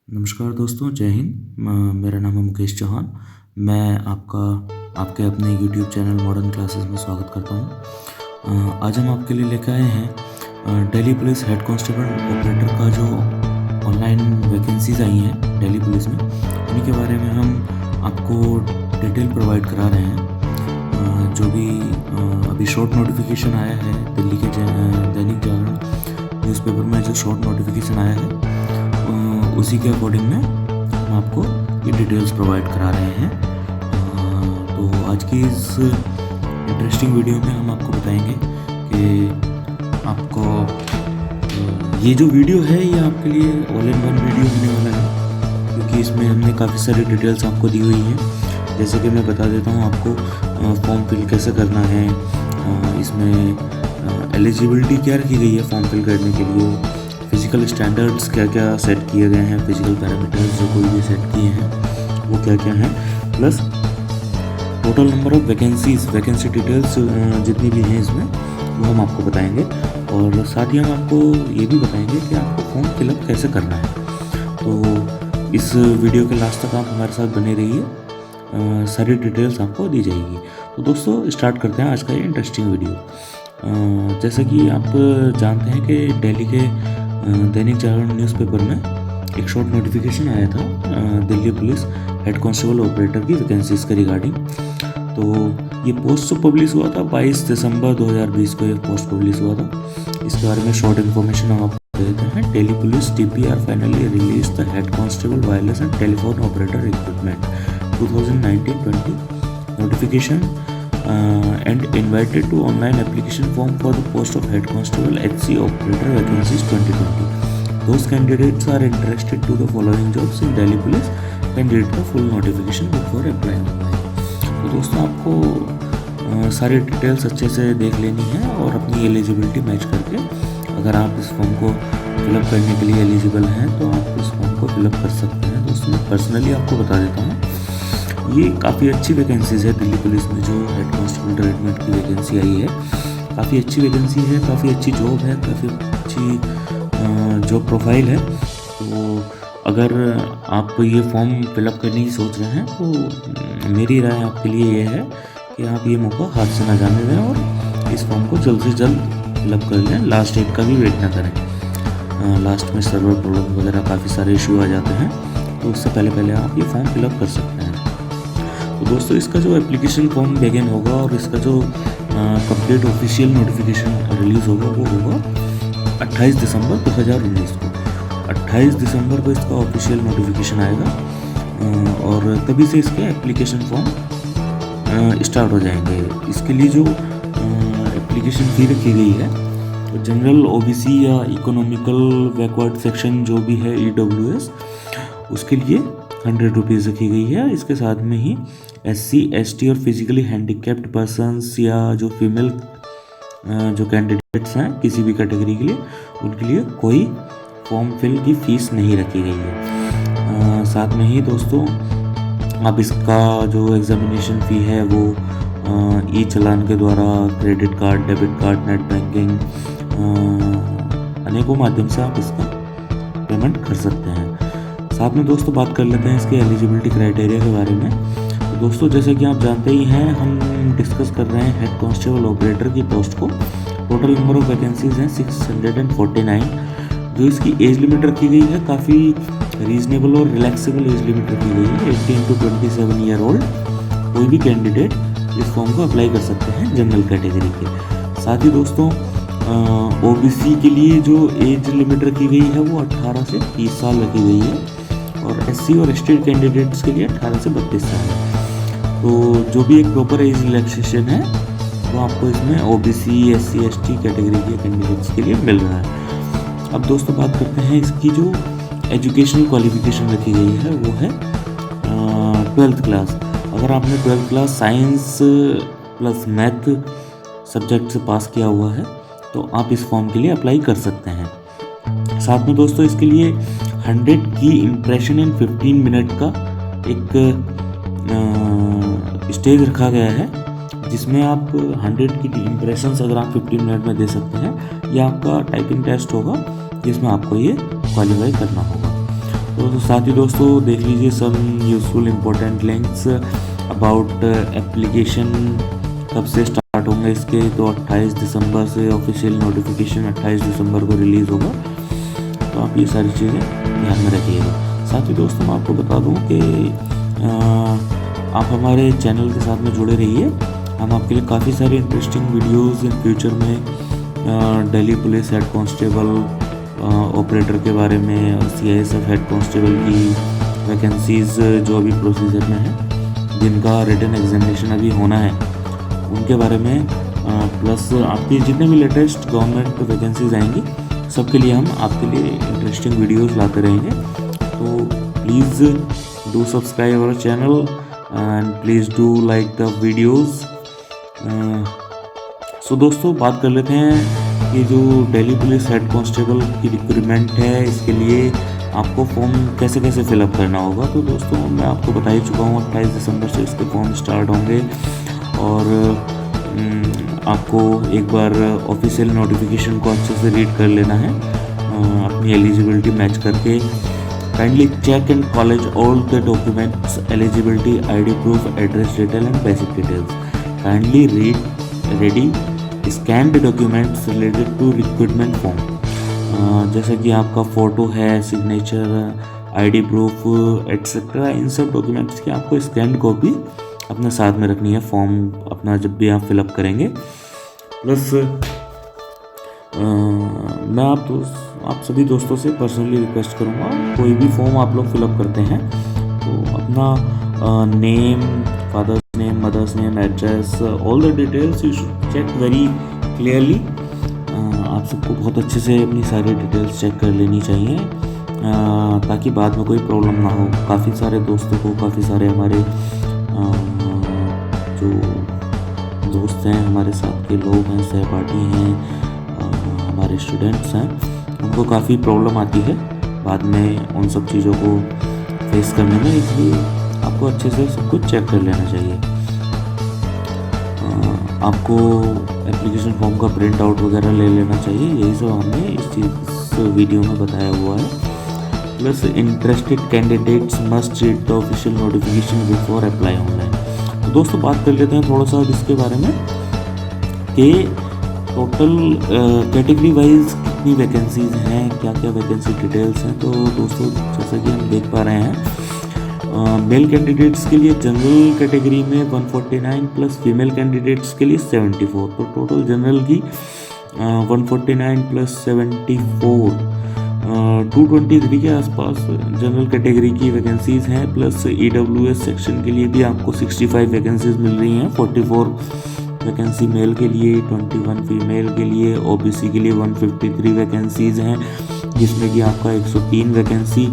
नमस्कार दोस्तों, जय हिंद। मेरा नाम है मुकेश चौहान। मैं आपके अपने यूट्यूब चैनल मॉडर्न क्लासेस में स्वागत करता हूं। आज हम आपके लिए लेकर आए हैं Delhi police head constable operator का जो ऑनलाइन वैकेंसीज आई हैं दिल्ली पुलिस में, उन्हीं के बारे में हम आपको डिटेल प्रोवाइड करा रहे हैं। जो भी अभी शॉर्ट नोटिफिकेशन आया है दिल्ली के दैनिक जागरण न्यूज़पेपर में, जो शॉर्ट नोटिफिकेशन आया है उसी के अकॉर्डिंग में हम आपको ये डिटेल्स प्रोवाइड करा रहे हैं। तो आज की इस इंटरेस्टिंग वीडियो में हम आपको बताएंगे कि आपको ये जो वीडियो है ये आपके लिए ऑल इन वन वीडियो होने वाला है, क्योंकि इसमें हमने काफ़ी सारी डिटेल्स आपको दी हुई हैं। जैसे कि मैं बता देता हूँ आपको फॉर्म फिल कैसे करना है, इसमें एलिजिबिलिटी क्या रखी गई है फॉर्म फिल करने के लिए, फिजिकल स्टैंडर्ड्स क्या क्या सेट किए गए हैं, फिजिकल पैरामीटर्स जो कोई भी सेट किए हैं वो क्या क्या हैं, plus total number of vacancy details जितनी भी हैं इसमें वो हम आपको बताएंगे। और साथ ही हम आपको ये भी बताएंगे कि आपको फॉर्म फिलअप कैसे करना है। तो इस वीडियो के लास्ट तक आप हमारे साथ बने रहिए, सारी डिटेल्स आपको दी जाएगी। तो दोस्तों स्टार्ट करते हैं आज का ये इंटरेस्टिंग वीडियो। जैसे कि आप जानते हैं कि दिल्ली के दैनिक जागरण न्यूज़पेपर में एक शॉर्ट नोटिफिकेशन आया था Delhi police head constable operator की वैकेंसीज के रिगार्डिंग। तो ये पोस्ट तो पब्लिश हुआ था 22 दिसंबर 2020 को, ये पोस्ट पब्लिश हुआ था। इसके बारे में शॉर्ट इन्फॉर्मेशन हम आपको देते हैं। Delhi police TPR finally release the head constable wireless and telephone operator recruitment 2019-20 notification and invited to online application form for the post of head constable HC operator vacancies 2020. Those candidates are interested to the following jobs in Delhi Police can read the full notification before applying online. तो दोस्तों आपको सारी details अच्छे से देख लेनी है और अपनी एलिजिबिलिटी मैच करके अगर आप इस फॉर्म को फिलअप करने के लिए एलिजिबल हैं तो आप इस फॉर्म को फिलअप कर सकते हैं। दोस्तों मैं पर्सनली आपको बता देता हूँ, ये काफ़ी अच्छी वैकेंसीज है दिल्ली पुलिस में। जो हेड कांस्टेबल रिक्रूटमेंट की वैकेंसी आई है, काफ़ी अच्छी वैकेंसी है, काफ़ी अच्छी जॉब है, काफ़ी अच्छी जॉब प्रोफाइल है। तो अगर आप ये फॉर्म फिलअप करने की सोच रहे हैं तो मेरी राय आपके लिए ये है कि आप ये मौका हाथ से ना जाने दें और इस फॉर्म को जल्द से जल्द फिलअप कर लें। लास्ट डेट का भी वेट ना करें। लास्ट में सर्वर प्रॉब्लम वगैरह काफ़ी सारे इशू आ जाते हैं, तो उससे पहले आप ये फॉर्म फिलअप कर सकते हैं। तो दोस्तों इसका जो एप्लीकेशन फॉर्म बिगिन होगा और इसका जो कंप्लीट ऑफिशियल नोटिफिकेशन रिलीज़ होगा वो होगा 28 दिसंबर 2019 को। 28 दिसंबर को इसका ऑफिशियल नोटिफिकेशन आएगा और तभी से इसके एप्लीकेशन फॉर्म स्टार्ट हो जाएंगे। इसके लिए जो एप्लीकेशन फ़ी रखी गई है तो जनरल OBC या इकोनॉमिकल बैकवर्ड सेक्शन जो भी है EWS, उसके लिए 100 रुपीज़ रखी गई है। इसके साथ में ही SC ST और फिजिकली हैंडीकैप्ड पर्सनस या जो फीमेल जो कैंडिडेट्स हैं किसी भी कैटेगरी के लिए, उनके लिए कोई फॉर्म फिल की फ़ीस नहीं रखी गई है। साथ में ही दोस्तों आप इसका जो एग्जामिनेशन फ़ी है वो ई-चालान के द्वारा, credit card, debit card, net banking, अनेकों माध्यम से आप इसका पेमेंट कर सकते हैं। साथ में दोस्तों बात कर लेते हैं इसके एलिजिबिलिटी क्राइटेरिया के बारे में। तो दोस्तों जैसे कि आप जानते ही हैं, हम डिस्कस कर रहे हैं हेड कांस्टेबल ऑपरेटर की पोस्ट को। टोटल नंबर ऑफ वैकेंसीज हैं 649। जो इसकी एज लिमिट रखी गई है काफ़ी रीजनेबल और रिलैक्सेबल एज लिमिट रखी गई है। 18 to 27 ईयर ओल्ड कोई भी कैंडिडेट इस फॉर्म को अप्लाई कर सकते हैं जनरल कैटेगरी के। साथ ही दोस्तों OBC के लिए जो एज लिमिट रखी गई है वो 18 से 30 साल रखी गई है और SC और ST कैंडिडेट्स के लिए 18 से 32 साल है। तो जो भी एक प्रॉपर एज रिलैक्सेशन है वो आपको इसमें OBC, SC, ST कैटेगरी के कैंडिडेट्स के लिए मिल रहा है। अब दोस्तों बात करते हैं इसकी जो एजुकेशनल क्वालिफिकेशन रखी गई है वो है 12th क्लास। अगर आपने 12th class science plus math subject से पास किया हुआ है तो आप इस फॉर्म के लिए अप्लाई कर सकते हैं। साथ में दोस्तों इसके लिए 100 की इम्प्रेशन इन 15 मिनट का एक स्टेज रखा गया है, जिसमें आप 100 की इम्प्रेशंस अगर आप 15 मिनट में दे सकते हैं, यह आपका टाइपिंग टेस्ट होगा जिसमें आपको ये क्वालिफाई करना होगा। तो साथ ही दोस्तों देख लीजिए some useful important links about application कब से स्टार्ट होंगे इसके। तो 28 दिसंबर से ऑफिशियल नोटिफिकेशन 28 दिसंबर को रिलीज़ होगा। तो आप ये सारी चीज़ें ध्यान में रखिएगा। साथ ही दोस्तों मैं आपको बता दूं कि आप हमारे चैनल के साथ में जुड़े रहिए। हम आपके लिए काफ़ी सारी इंटरेस्टिंग वीडियोस इन फ्यूचर में Delhi police head constable operator के बारे में और CISF हेड कांस्टेबल की वैकेंसीज़ जो अभी प्रोसीजर में है, जिनका रिटन एग्जामिनेशन अभी होना है, उनके बारे में प्लस आपकी जितने भी लेटेस्ट गवर्नमेंट वैकेंसीज आएंगी सबके लिए हम आपके लिए इंटरेस्टिंग वीडियोस लाते रहेंगे। तो please do subscribe our channel and please do like the videos. So दोस्तों बात कर लेते हैं कि जो दिल्ली पुलिस हेड कांस्टेबल की रिक्रूटमेंट है, इसके लिए आपको फॉर्म कैसे कैसे फिलअप करना होगा। तो दोस्तों मैं आपको बता ही चुका हूँ 28 दिसंबर से इसके फॉर्म स्टार्ट होंगे और आपको एक बार ऑफिशियल नोटिफिकेशन को अच्छे से रीड कर लेना है, अपनी एलिजिबिलिटी मैच करके। Kindly check and collect all the documents eligibility ID proof address detail and basic details. Kindly read ready scanned documents related to recruitment form, जैसे कि आपका फ़ोटो है, सिग्नेचर, ID प्रूफ एट्सेट्रा, इन सब documents की आपको scanned copy अपने साथ में रखनी है फॉर्म अपना जब भी आप फिलअप करेंगे। प्लस मैं आप सभी दोस्तों से पर्सनली रिक्वेस्ट करूँगा, कोई भी फॉर्म आप लोग फिलअप करते हैं तो अपना name, father's name, mother's name, address, all the details you should check very clearly. आप सबको बहुत अच्छे से अपनी सारी डिटेल्स चेक कर लेनी चाहिए ताकि बाद में कोई प्रॉब्लम ना हो। काफ़ी सारे दोस्तों को, काफ़ी सारे हमारे जो दोस्त हैं, हमारे साथ के लोग हैं, सहपाठी हैं, हमारे स्टूडेंट्स हैं, उनको काफ़ी प्रॉब्लम आती है बाद में उन सब चीज़ों को फेस करने में, इसलिए आपको अच्छे से सब कुछ चेक कर लेना चाहिए। आपको एप्लीकेशन फॉर्म का प्रिंट आउट वगैरह ले लेना चाहिए। यही सब हमने इस वीडियो में बताया हुआ है। Plus interested candidates must read the official notification before apply online. तो दोस्तों बात कर लेते हैं थोड़ा सा इसके बारे में कि टोटल कैटेगरी वाइज कितनी वैकेंसीज हैं, क्या क्या वैकेंसी डिटेल्स हैं। तो दोस्तों जैसा कि हम देख पा रहे हैं, मेल कैंडिडेट्स के लिए जनरल कैटेगरी में 149 प्लस फीमेल कैंडिडेट्स के लिए 74। तो टोटल जनरल की 149 प्लस 74 223 के आसपास जनरल कैटेगरी की वैकेंसीज़ हैं। प्लस EWS सेक्शन के लिए भी आपको 65 वैकेंसीज मिल रही हैं। 44 वैकेंसी मेल के लिए, 21 फीमेल के लिए, OBC के लिए 153 वैकेंसीज़ हैं, जिसमें कि आपका 103 वैकेंसी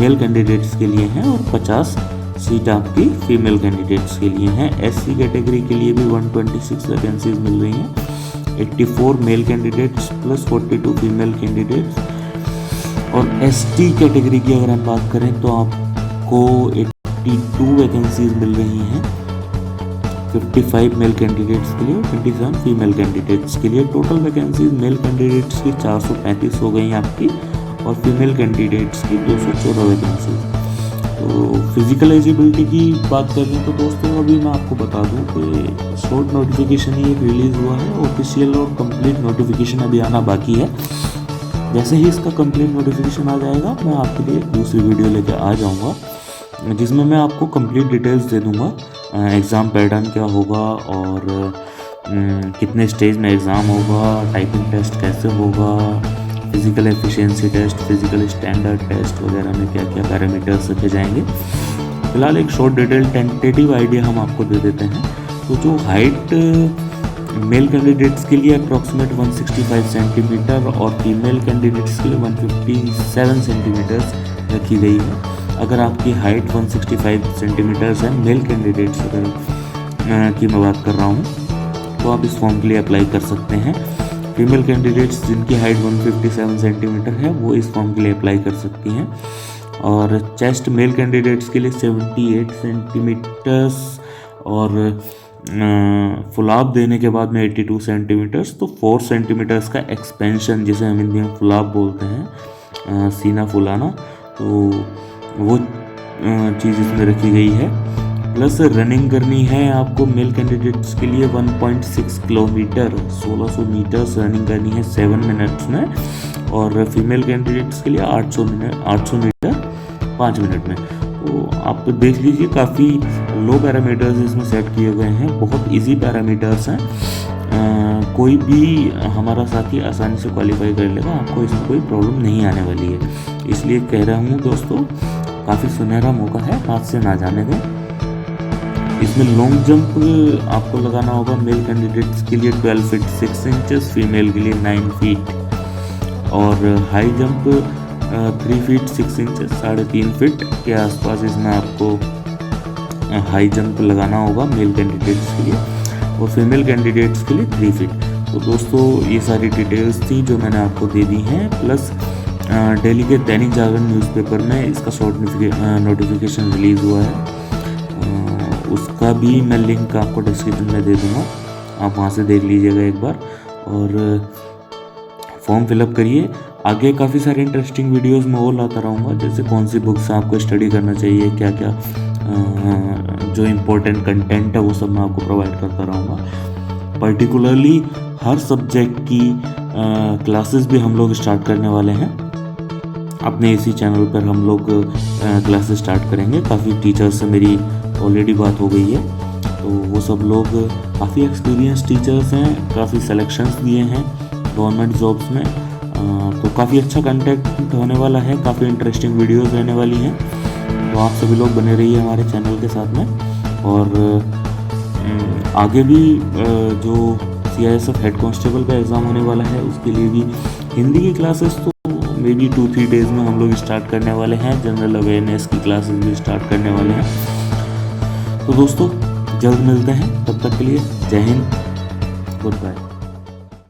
मेल कैंडिडेट्स के लिए हैं और 50 सीट आपकी फीमेल कैंडिडेट्स के लिए हैं। SC कैटेगरी के लिए भी 126 वैकेंसीज मिल रही हैं, 84 male candidates plus 42 female candidates. और ST कैटेगरी की अगर हम बात करें तो आपको 82 वैकेंसीज मिल रही हैं, 55 मेल कैंडिडेट्स के लिए, 27 फीमेल कैंडिडेट्स के लिए। टोटल वैकेंसीज मेल कैंडिडेट्स की 435 हो गई आपकी और फीमेल कैंडिडेट्स की 214 वैकेंसीज। तो फिजिकल एलिजिबिलिटी की बात कर लें तो दोस्तों अभी मैं आपको बता दूं कि शॉर्ट नोटिफिकेशन ये रिलीज़ हुआ है, ऑफिशियल और कंप्लीट नोटिफिकेशन अभी आना बाकी है। जैसे ही इसका कंप्लीट नोटिफिकेशन आ जाएगा मैं आपके लिए दूसरी वीडियो लेकर आ जाऊंगा, जिसमें मैं आपको कंप्लीट डिटेल्स दे दूंगा, एग्ज़ाम पैटर्न क्या होगा और कितने स्टेज में एग्ज़ाम होगा, टाइपिंग टेस्ट कैसे होगा, physical efficiency test, physical standard test वगैरह में क्या क्या पैरामीटर्स रखे जाएंगे। फिलहाल एक शॉर्ट डिटेल टेंटेटिव आइडिया हम आपको दे देते हैं। तो जो हाइट मेल कैंडिडेट्स के लिए अप्रॉक्सीमेट 165 सेंटीमीटर और फीमेल कैंडिडेट्स के लिए 157 सेंटीमीटर्स रखी गई है। अगर आपकी हाइट 165 सेंटीमीटर्स है मेल कैंडिडेट्स अगर की मैं बात कर रहा हूँ तो आप इस फॉर्म के लिए अप्लाई कर सकते हैं। फीमेल कैंडिडेट्स जिनकी हाइट 157 सेंटीमीटर है वो इस फॉर्म के लिए अप्लाई कर सकती हैं। और चेस्ट मेल कैंडिडेट्स के लिए 78 सेंटीमीटर्स और फुलाब देने के बाद में 82 सेंटीमीटर्स, तो 4 सेंटीमीटर्स का एक्सपेंशन जिसे हम हिंदी में फुलाब बोलते हैं, सीना फुलाना, तो वो चीज़ इसमें रखी गई है। प्लस रनिंग करनी है आपको मेल कैंडिडेट्स के लिए 1.6 किलोमीटर 1600 मीटर्स रनिंग करनी है 7 मिनट्स में, और फीमेल कैंडिडेट्स के लिए 800 मीटर 5 मिनट में। तो आप देख लीजिए काफ़ी लो पैरामीटर्स इसमें सेट किए गए हैं, बहुत इजी पैरामीटर्स हैं। कोई भी हमारा साथी आसानी से क्वालिफाई कर लेगा, आपको इसमें कोई प्रॉब्लम नहीं आने वाली है। इसलिए कह रहा हूँ दोस्तों, काफ़ी सुनहरा मौका है, हाथ से ना जाने दें। इसमें लॉन्ग जंप आपको लगाना होगा मेल कैंडिडेट्स के लिए 12 फीट 6 इंचेस, फीमेल के लिए 9 फीट, और high jump 3 feet 6 inches 3.5 feet के आसपास इसमें आपको हाई जंप लगाना होगा मेल कैंडिडेट्स के लिए, और फीमेल कैंडिडेट्स के लिए 3 फीट। तो दोस्तों ये सारी डिटेल्स थी जो मैंने आपको दे दी हैं। प्लस दिल्ली के दैनिक जागरण न्यूज़पेपर में इसका शॉर्ट नोटिफिकेशन रिलीज़ हुआ है, उसका भी मैं लिंक आपको डिस्क्रिप्शन में दे दूँगा, आप वहाँ से देख लीजिएगा एक बार और फॉर्म फिलअप करिए। आगे काफ़ी सारे इंटरेस्टिंग वीडियोस में और लाता रहूँगा, जैसे कौन सी बुक्स आपको स्टडी करना चाहिए, क्या क्या जो इम्पोर्टेंट कंटेंट है वो सब मैं आपको प्रोवाइड करता रहूँगा। पर्टिकुलरली हर सब्जेक्ट की क्लासेस भी हम लोग स्टार्ट करने वाले हैं अपने इसी चैनल पर। हम लोग क्लासेस स्टार्ट करेंगे, काफ़ी टीचर्स से मेरी ऑलरेडी बात हो गई है, तो वो सब लोग काफ़ी एक्सपीरियंस टीचर्स हैं, काफ़ी सिलेक्शंस दिए हैं गवर्नमेंट जॉब्स में, तो काफ़ी अच्छा कंटेंट होने वाला है, काफ़ी इंटरेस्टिंग वीडियोस रहने वाली हैं। तो आप सभी लोग बने रहिए हमारे चैनल के साथ में। और आगे भी जो CISF हेड कांस्टेबल का एग्ज़ाम होने वाला है उसके लिए भी हिंदी की क्लासेस तो मे बी 2-3 डेज़ में हम लोग स्टार्ट करने वाले हैं, जनरल अवेयरनेस की क्लासेस भी स्टार्ट करने वाले हैं। तो दोस्तों जल्द मिलते हैं, तब तक के लिए जय हिंद, गुड बाय।